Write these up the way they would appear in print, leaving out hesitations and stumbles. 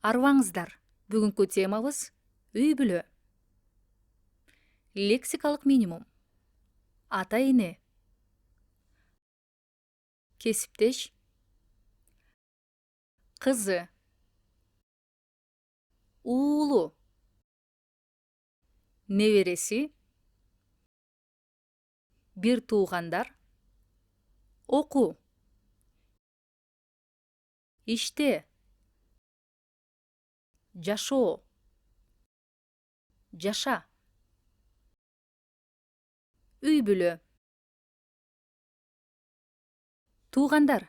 Арбаңыздар. Бүгүнкү темабыз үй бүлө. Лексикалык минимум. Ата-эне. Кесиптеш. Кызы. Уулу. Небереси. Бир туугандар. Окуу. Иште. Жашоо. Жаша. Үй бүлө. Туугандар.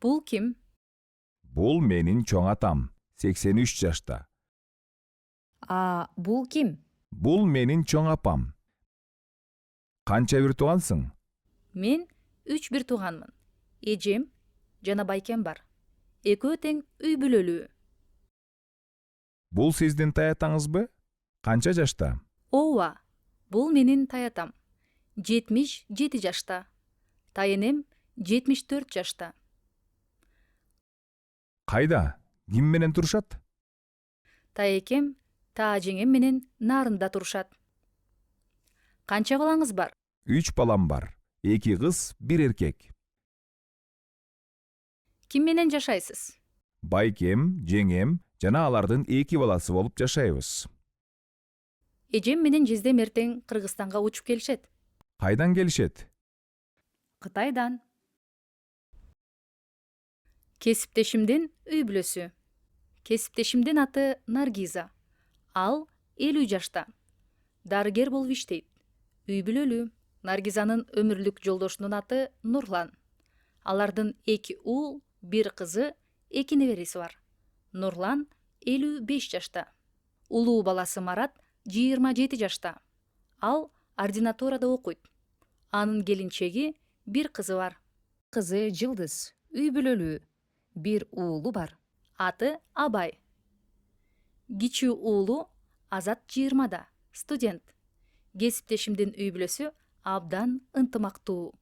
Бул ким? Бул менин чоң атам, 83 жашта. Бул ким? Бул менин чоң апам. Канча бир туугансың? Мен 3 бир тууганмын. Эжем жана байкем бар. Экөө тең үй бүлөлүү. Бул сиздин таятаңызбы? Канча жашта? Ооба, бул менин таятам. 77 жашта. Тайенем 74 жашта. Кайда? Ким менен турушат? Таекем таажеңем менен нарында турушат. Канча балаңыз бар? 3 балам бар. 2 кыз, 1 эркек. Ким менен жашайсыз? Байкем, жеңем жана алардын 2 баласы болуп жашайбыз. Эжем менен жездем эртең Кыргызстанга учуп келишет. Кайдан келишет? Кытайдан. Кесиптешимдин үй бүлөсү. Кесиптешимдин аты Наргиза. Ал 50 жашта. Дарыгер болуп иштейт. Үй бүлөлүү. Наргизанын өмүрлүк жолдошунун аты Нурлан. Алардын 2 уул, 1 кызы, 2 небереси бар. Нурлан 55 жашта. Улуу баласы Марат 27 жашта. Ал ординатурада окуйт. Анын келинчеги 1 кызы бар. Кызы Жылдыз. Үй бүлөлүү. 1 уулу бар. Аты Абай. Кичүү уулу Азат 20да. Студент. Кесиптешимдин үй бүлөсү абдан ынтымактуу.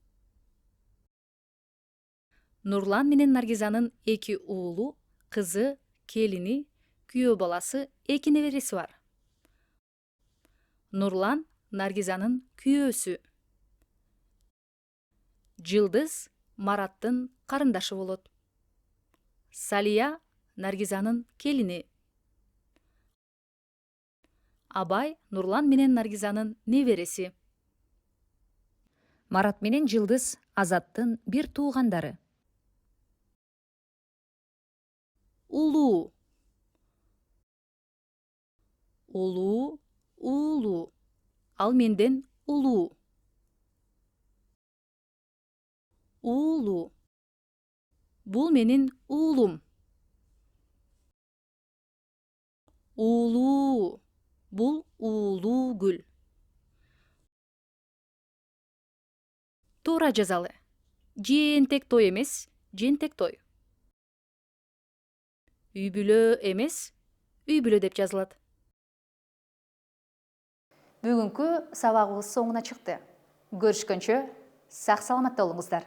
Нурлан менен Наргизанын 2 уулу, кызы, келини, күйөө баласы, 2 небереси бар. Нурлан Наргизанын күйөөсү. Жылдыз Мараттын карындашы болот. Салия Наргизанын келини. Абай Нурлан менен Наргизанын небереси. Марат менен Жылдыз Азаттын бир туугандары. Улуу. Улуу, уулуу. Ал менден улуу. Уулуу. Бул менин уулум. Уулуу. Бул уулуу гүл. Туура жазалы. Жээнтек той эмес, жентек той. Үй бүлө эмес, үй бүлө деп жазылат. Бүгүнкү сабагыбыз соңуна чыкты. Көрүшкөнчө сак саламатта болуңуздар.